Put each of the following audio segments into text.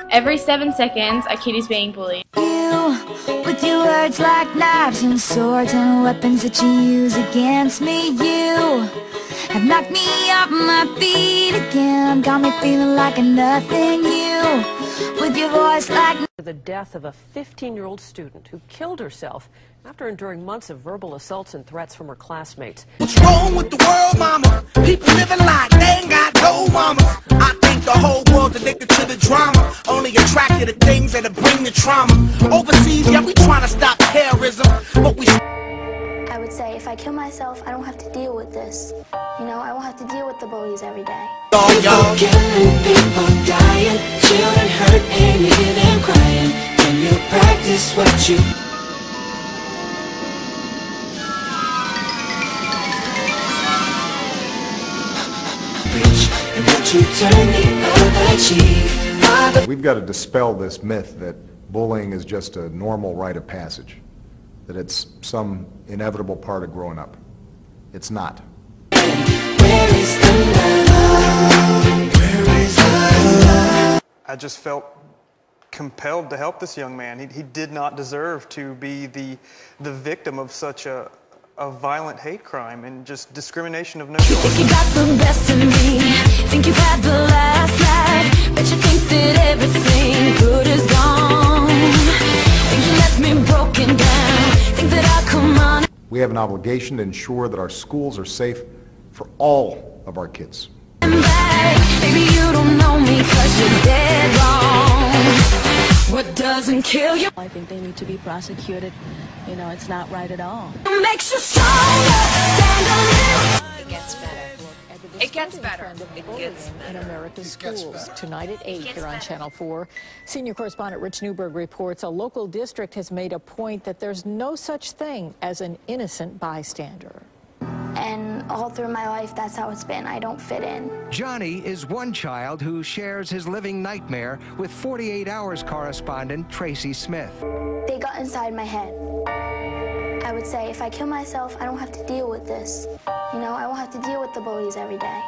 Every 7 seconds, a kid is being bullied. You, with your words like knives and swords and weapons that you use against me, you have knocked me off my feet again, got me feeling like a nothing. You, with your voice like the death of a 15-year-old student who killed herself after enduring months of verbal assaults and threats from her classmates. What's wrong with the world, mama? People living like they ain't got no mama. I think the whole world's addicted to the drama, only attracted to things that'll bring the trauma. Overseas, yeah, we trying to stop terrorism, but we... I would say if I kill myself, I don't have to deal with this. You know, I won't have to deal with the bullies every day. People killing, people dying, children hurt and you hear them crying. Can you practice what you preach and what you turn the other cheek? We've got to dispel this myth that bullying is just a normal rite of passage, that it's some inevitable part of growing up. It's not. Where is the love? Where is the love? I just felt compelled to help this young man. He did not deserve to be the victim of such a violent hate crime and just discrimination of no choice. think you got the best of me, think you've had the last laugh, bet you think that everything good is gone, think you left me broken down, think that I'll come on. We have an obligation to ensure that our schools are safe for all of our kids. Maybe you don't know me 'cause you're dead wrong. What doesn't kill you? I think they need to be prosecuted. You know, it's not right at all. Makes you stronger. Stand a little. It gets better. It gets better. It gets better. In America's schools tonight at 8 here on Channel 4. Senior correspondent Rich Newberg reports a local district has made a point that there's no such thing as an innocent bystander. And all through my life, that's how it's been. I don't fit in. Johnny is one child who shares his living nightmare with 48 Hours correspondent Tracy Smith. They got inside my head. I would say if I kill myself, I don't have to deal with this. You know, I won't have to deal with the bullies every day.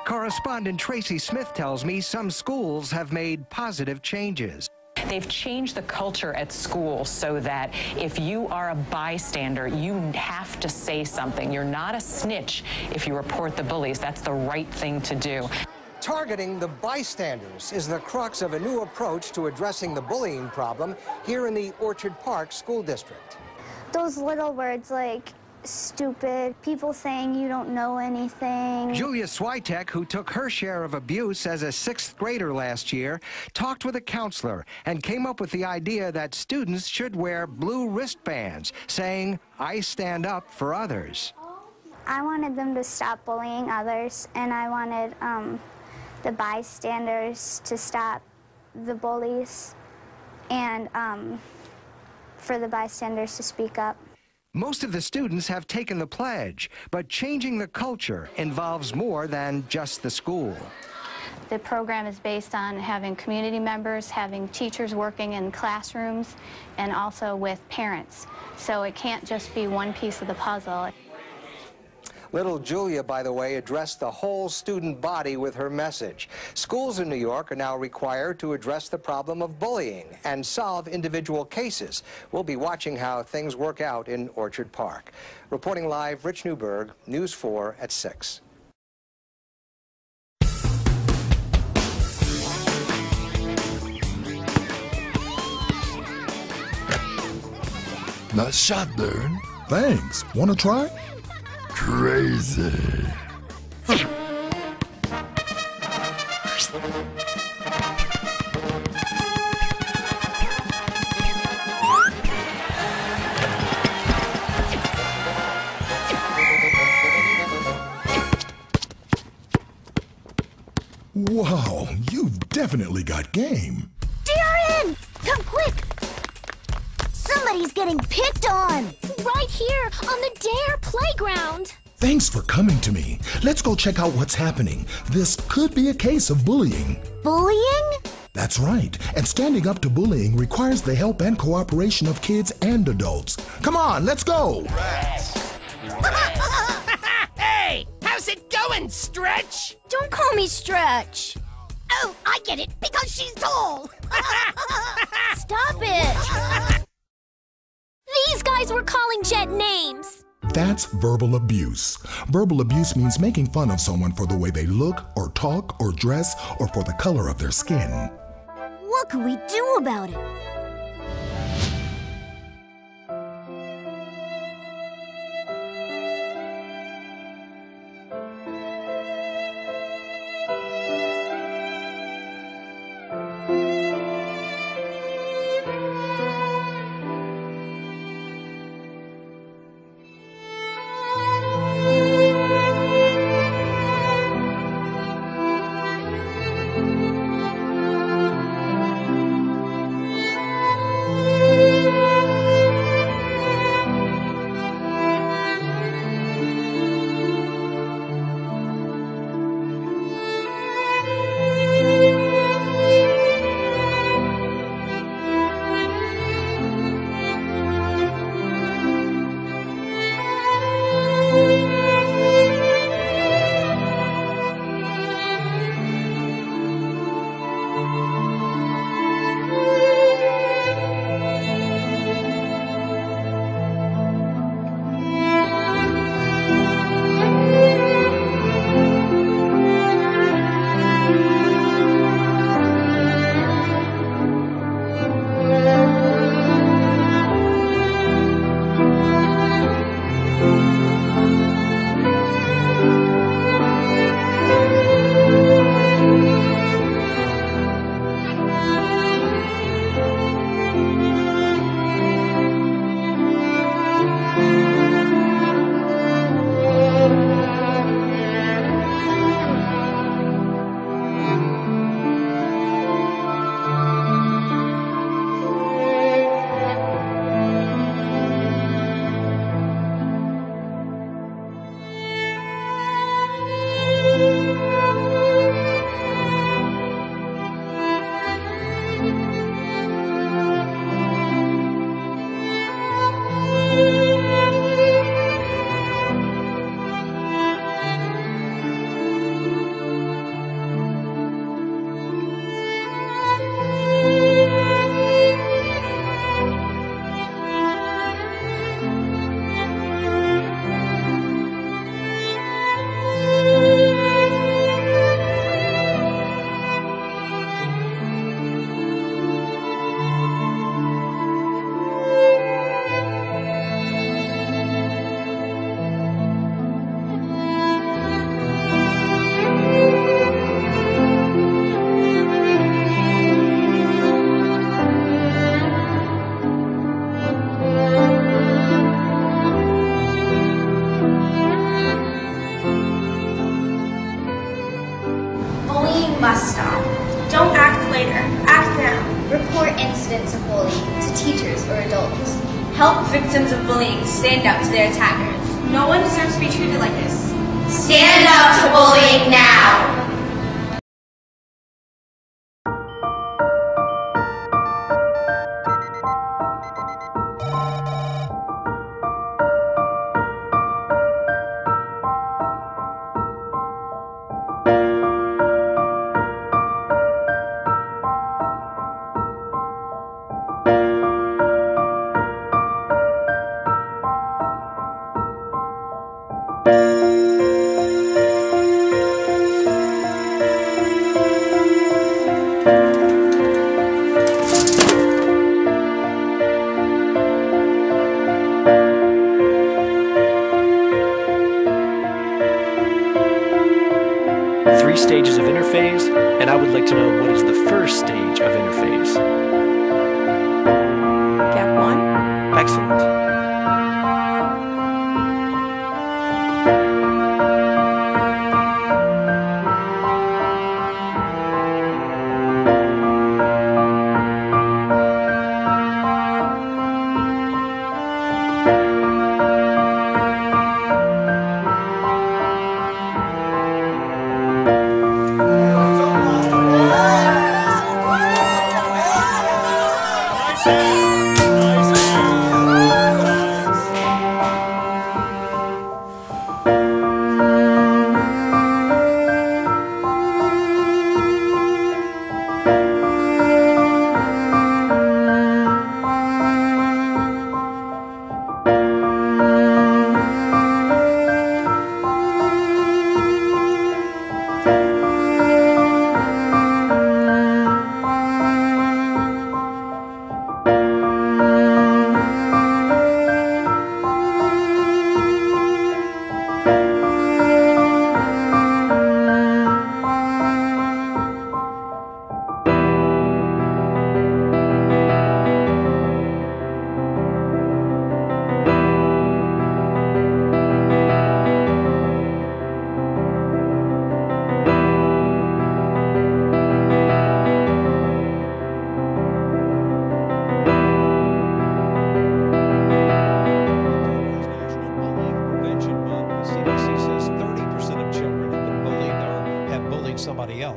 Correspondent Tracy Smith tells me some schools have made positive changes. They've changed the culture at school so that if you are a bystander, you have to say something. You're not a snitch if you report the bullies. That's the right thing to do. Targeting the bystanders is the crux of a new approach to addressing the bullying problem here in the Orchard Park School District. Those little words like stupid, people saying you don't know anything. Julia Switek, who took her share of abuse as a 6th grader last year, talked with a counselor and came up with the idea that students should wear blue wristbands, saying, "I stand up for others." I wanted them to stop bullying others, and I wanted the bystanders to stop the bullies, and for the bystanders to speak up. Most of the students have taken the pledge, but changing the culture involves more than just the school. The program is based on having community members, having teachers working in classrooms, and also with parents. So it can't just be one piece of the puzzle. Little Julia, by the way, addressed the whole student body with her message. Schools in New York are now required to address the problem of bullying and solve individual cases. We'll be watching how things work out in Orchard Park. Reporting live, Rich Newberg, News 4 at 6. Nice shot, Darren. Thanks. Wanna try? Crazy. Wow, you've definitely got game. Darren! Come quick! Somebody's getting picked on! Right here on the Dare playground! Thanks for coming to me. Let's go check out what's happening. This could be a case of bullying. Bullying? That's right. And standing up to bullying requires the help and cooperation of kids and adults. Come on, let's go! Hey! How's it going, Stretch? Don't call me Stretch. Oh, I get it, because she's tall. Stop it. These guys were calling Jet names. That's verbal abuse. Verbal abuse means making fun of someone for the way they look, or talk, or dress, or for the color of their skin. What can we do about it? Must stop. Don't act later. Act now. Report incidents of bullying to teachers or adults. Help victims of bullying stand up to their attackers. No one deserves to be treated like this. Stand up to bullying now! 3 stages of interphase, and I would like to know what is the first stage of interphase. Gap 1. Excellent.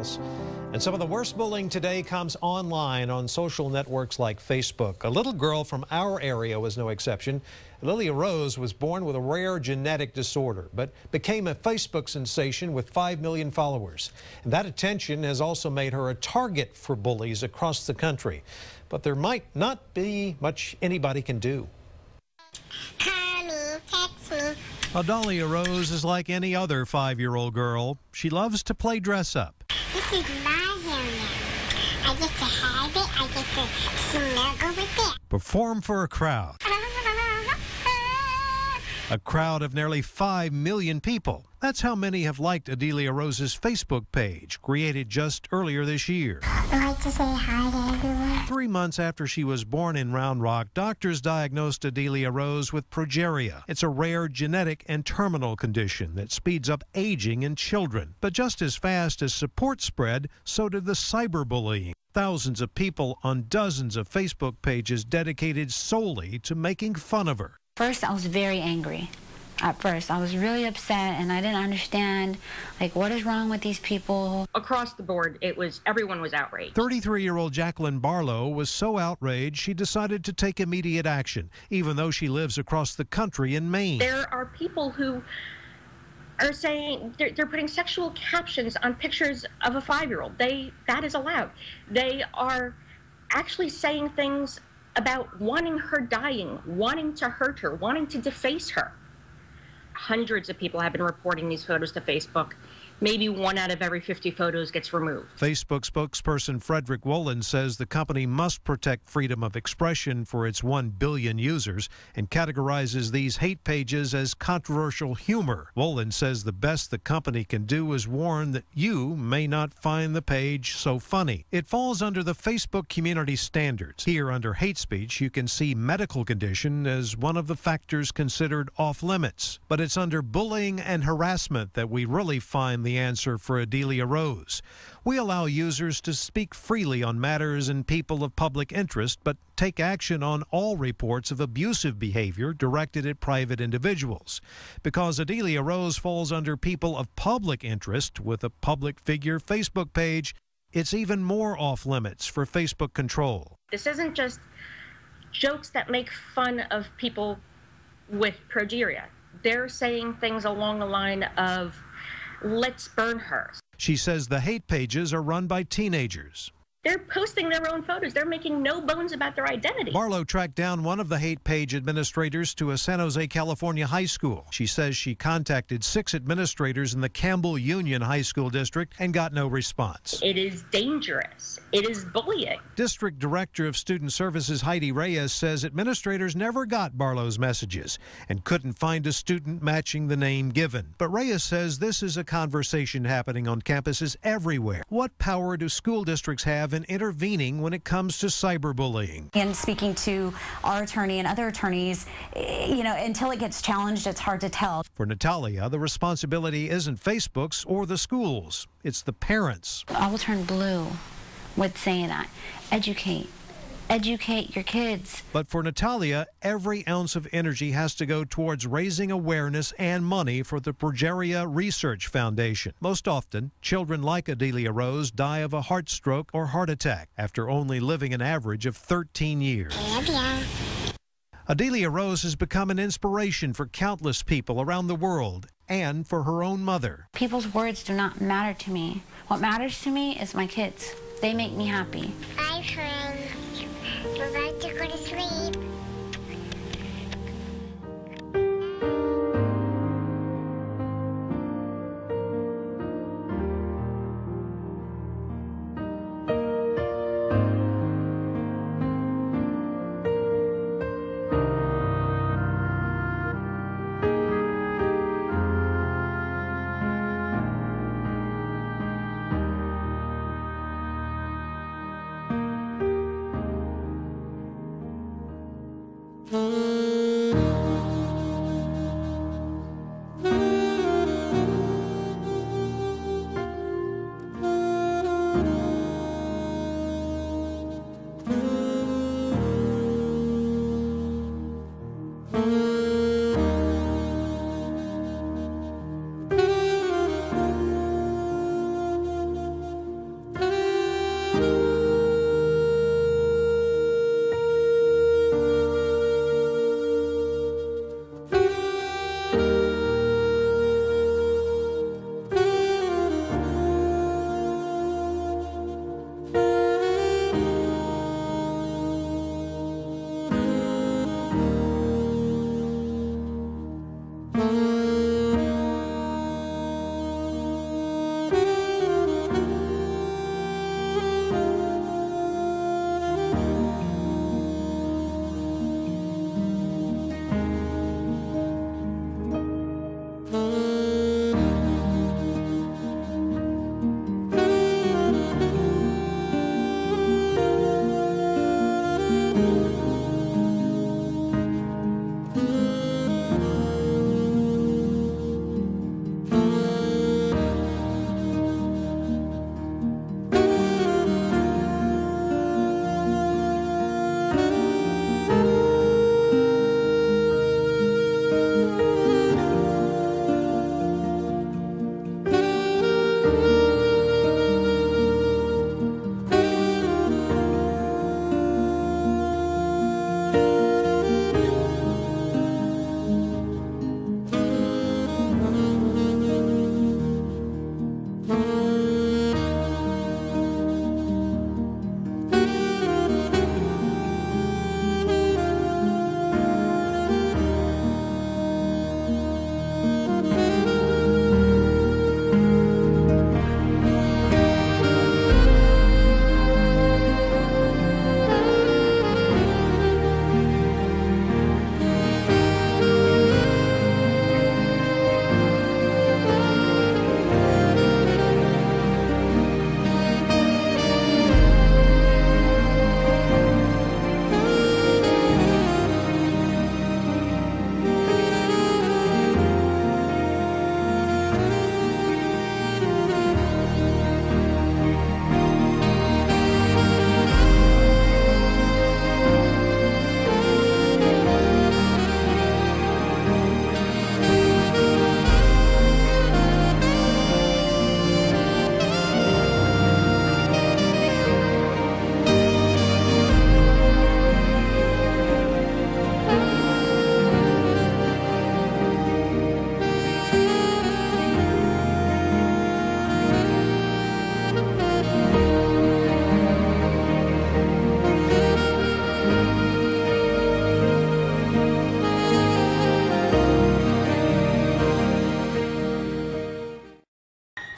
else. And some of the worst bullying today comes online on social networks like Facebook. A little girl from our area was no exception. Lilia Rose was born with a rare genetic disorder, but became a Facebook sensation with 5 million followers. And that attention has also made her a target for bullies across the country. But there might not be much anybody can do. Call me, text me. Adalia Rose is like any other 5-year-old girl. She loves to play dress up. This is my hair now. I get to have it. I get to snuggle with it. Perform for a crowd. A crowd of nearly 5 million people. That's how many have liked Adelia Rose's Facebook page, created just earlier this year. I like to say hi to everyone. 3 months after she was born in Round Rock, doctors diagnosed Adelia Rose with progeria. It's a rare genetic and terminal condition that speeds up aging in children. But just as fast as support spread, so did the cyberbullying. Thousands of people on dozens of Facebook pages dedicated solely to making fun of her. First, I was very angry. At first, I was really upset, and I didn't understand, like, what is wrong with these people? Across the board, everyone was outraged. 33-year-old Jacqueline Barlow was so outraged she decided to take immediate action, even though she lives across the country in Maine. There are people who are saying they're putting sexual captions on pictures of a 5-year-old. That is allowed. They are actually saying things about wanting her dying, wanting to hurt her, wanting to deface her. Hundreds of people have been reporting these photos to Facebook. Maybe 1 out of every 50 photos gets removed. Facebook spokesperson Frederick Wolin says the company must protect freedom of expression for its 1 billion users and categorizes these hate pages as controversial humor. Wolin says the best the company can do is warn that you may not find the page so funny. It falls under the Facebook community standards. Here, under hate speech, you can see medical condition as one of the factors considered off limits. But it's under bullying and harassment that we really find the answer for Adelia Rose. We allow users to speak freely on matters and people of public interest, but take action on all reports of abusive behavior directed at private individuals. Because Adelia Rose falls under people of public interest with a public figure Facebook page, it's even more off limits for Facebook control. This isn't just jokes that make fun of people with progeria. They're saying things along the line of, let's burn her. She says the hate pages are run by teenagers. They're posting their own photos. They're making no bones about their identity. Barlow tracked down one of the hate page administrators to a San Jose, California high school. She says she contacted 6 administrators in the Campbell Union High School District and got no response. It is dangerous. It is bullying. District Director of Student Services Heidi Reyes says administrators never got Barlow's messages and couldn't find a student matching the name given. But Reyes says this is a conversation happening on campuses everywhere. What power do school districts have in intervening when it comes to cyberbullying? And speaking to our attorney and other attorneys, until it gets challenged, it's hard to tell. For Natalia, the responsibility isn't Facebook's or the schools. It's the parents. I will turn blue with saying that. Educate. Educate your kids. But for Natalia, every ounce of energy has to go towards raising awareness and money for the Progeria Research Foundation. Most often, children like Adelia Rose die of a heart stroke or heart attack after only living an average of 13 years. Adelia Rose has become an inspiration for countless people around the world and for her own mother. People's words do not matter to me. What matters to me is my kids. They make me happy. Bye, friends. We're about to go to sleep.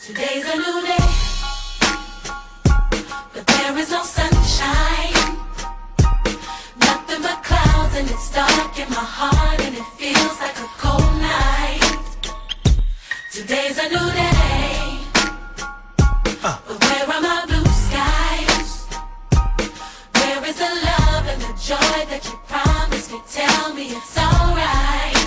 Today's a new day, but there is no sunshine. Nothing but clouds, and it's dark in my heart, and it feels like a cold night. Today's a new day, but where are my blue skies? Where is the love and the joy that you promised me? Tell me it's alright.